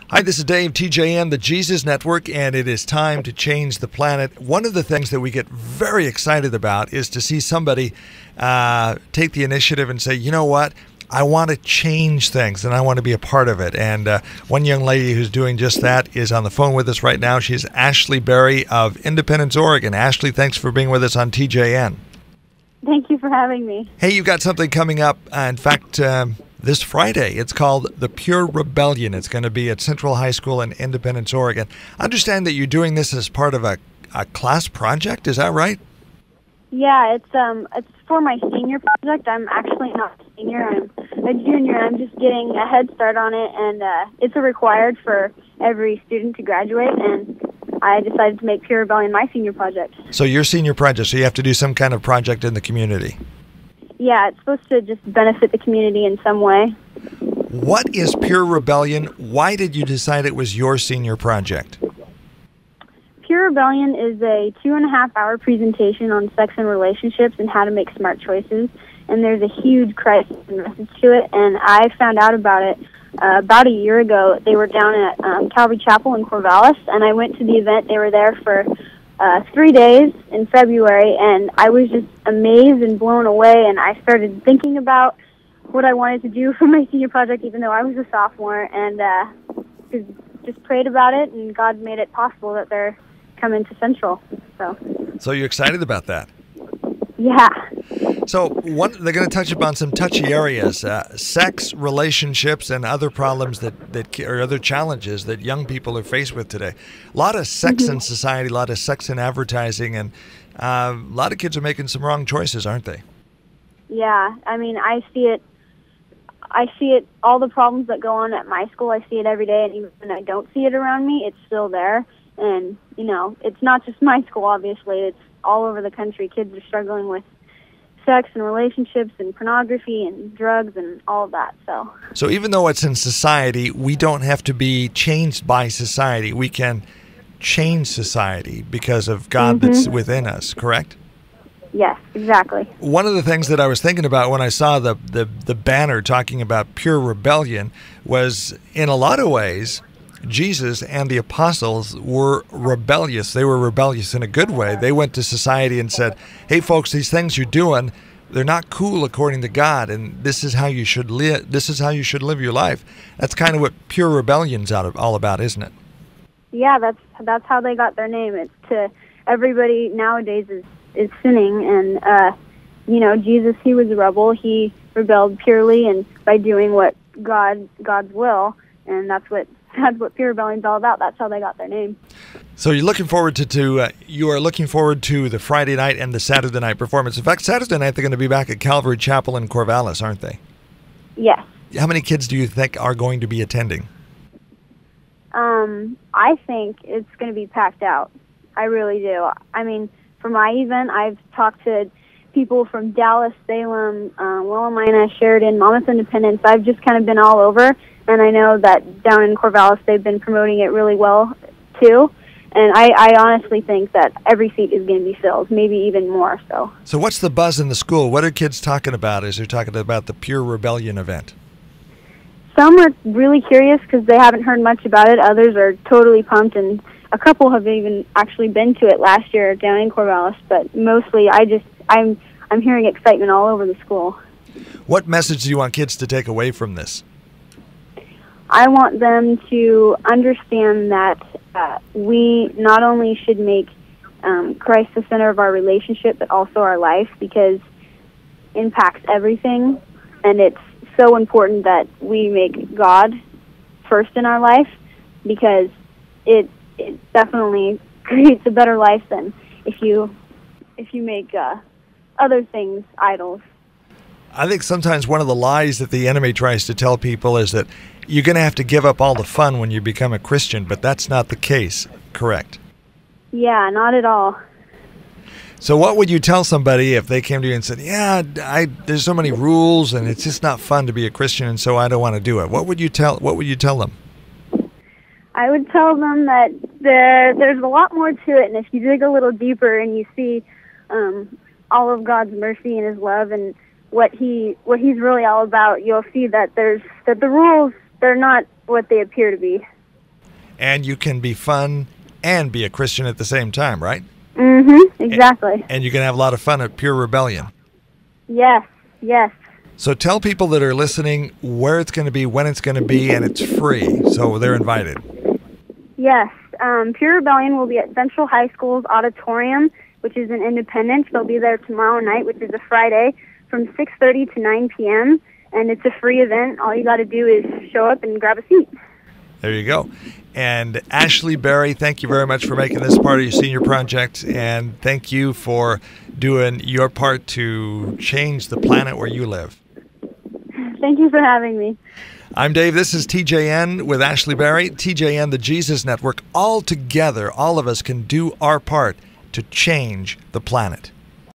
Hi, this is Dave, TJN, the Jesus Network, and it is time to change the planet. One of the things that we get very excited about is to see somebody take the initiative and say, you know what, I want to change things and I want to be a part of it. And one young lady who's doing just that is on the phone with us right now. She's Ashley Barrey of Independence, Oregon. Ashley, thanks for being with us on TJN. Thank you for having me. Hey, you've got something coming up. In fact, this Friday. It's called The Pure Rebellion. It's going to be at Central High School in Independence, Oregon. I understand that you're doing this as part of a class project. Is that right? Yeah, it's for my senior project. I'm actually not a senior. I'm a junior. I'm just getting a head start on it, and it's a required for every student to graduate, and I decided to make Pure Rebellion my senior project. So your senior project, so you have to do some kind of project in the community. Yeah, it's supposed to just benefit the community in some way. What is Pure Rebellion? Why did you decide it was your senior project? Pure Rebellion is a 2.5-hour presentation on sex and relationships and how to make smart choices. And there's a huge crisis message to it. And I found out about it about a year ago. They were down at Calvary Chapel in Corvallis, and I went to the event. They were there for 3 days in February, and I was just amazed and blown away, and I started thinking about what I wanted to do for my senior project, even though I was a sophomore, and just prayed about it, and God made it possible that they're coming to Central. So you're excited about that? Yeah. So they're going to touch upon some touchy areas, sex, relationships, and other problems that or other challenges that young people are faced with today. A lot of sex in society, a lot of sex in advertising, and a lot of kids are making some wrong choices, aren't they? Yeah, I mean, I see it, all the problems that go on at my school, I see it every day, and even when I don't see it around me, it's still there. And, you know, it's not just my school, obviously. It's all over the country. Kids are struggling with sex and relationships and pornography and drugs and all of that. So even though it's in society, we don't have to be changed by society. We can change society because of God that's within us, correct? Yes, exactly. One of the things that I was thinking about when I saw the banner talking about Pure Rebellion was, in a lot of ways, Jesus and the apostles were rebellious. They were rebellious in a good way. They went to society and said, hey, folks, these things you're doing, they're not cool according to God, and this is how you should live. This is how you should live your life. That's kind of what Pure Rebellion's all about, isn't it? Yeah, that's how they got their name. It's to everybody nowadays is sinning, and you know, Jesus, he was a rebel. He rebelled purely and by doing what God's will, and that's what Pure Rebellion's all about. That's how they got their name. So you're looking forward you are looking forward to the Friday night and the Saturday night performance. In fact, Saturday night they're going to be back at Calvary Chapel in Corvallis, aren't they? Yes. How many kids do you think are going to be attending? I think it's going to be packed out. I really do. I mean, for my event, I've talked to people from Dallas, Salem, Willamina, Sheridan, Monmouth Independence. I've just kind of been all over. And I know that down in Corvallis, they've been promoting it really well, too. And I honestly think that every seat is going to be filled, maybe even more so. So what's the buzz in the school? What are kids talking about as they're talking about the Pure Rebellion event? Some are really curious because they haven't heard much about it. Others are totally pumped, and a couple have even actually been to it last year down in Corvallis. But mostly, I'm hearing excitement all over the school. What message do you want kids to take away from this? I want them to understand that we not only should make Christ the center of our relationship, but also our life, because it impacts everything, and it's so important that we make God first in our life, because it definitely creates a better life than if you make other things idols. I think sometimes one of the lies that the enemy tries to tell people is that you're going to have to give up all the fun when you become a Christian, but that's not the case, correct? Yeah, not at all. So what would you tell somebody if they came to you and said, yeah, there's so many rules and it's just not fun to be a Christian, and so I don't want to do it? What would you tell them? I would tell them that there's a lot more to it, and if you dig a little deeper and you see all of God's mercy and his love and what he's really all about, you'll see that the rules, they're not what they appear to be. And you can be fun and be a Christian at the same time, right? Mm-hmm, exactly. And you can have a lot of fun at Pure Rebellion. Yes, yes. So tell people that are listening where it's going to be, when it's going to be, and it's free, so they're invited. Yes. Pure Rebellion will be at Central High School's auditorium, which is in Independence. They'll be there tomorrow night, which is a Friday, from 6:30 to 9 p.m., and it's a free event. All you got to do is show up and grab a seat. There you go. And Ashley Barrey, thank you very much for making this part of your senior project, and thank you for doing your part to change the planet where you live. Thank you for having me. I'm Dave. This is TJN with Ashley Barrey. TJN, the Jesus Network. All together, all of us can do our part to change the planet.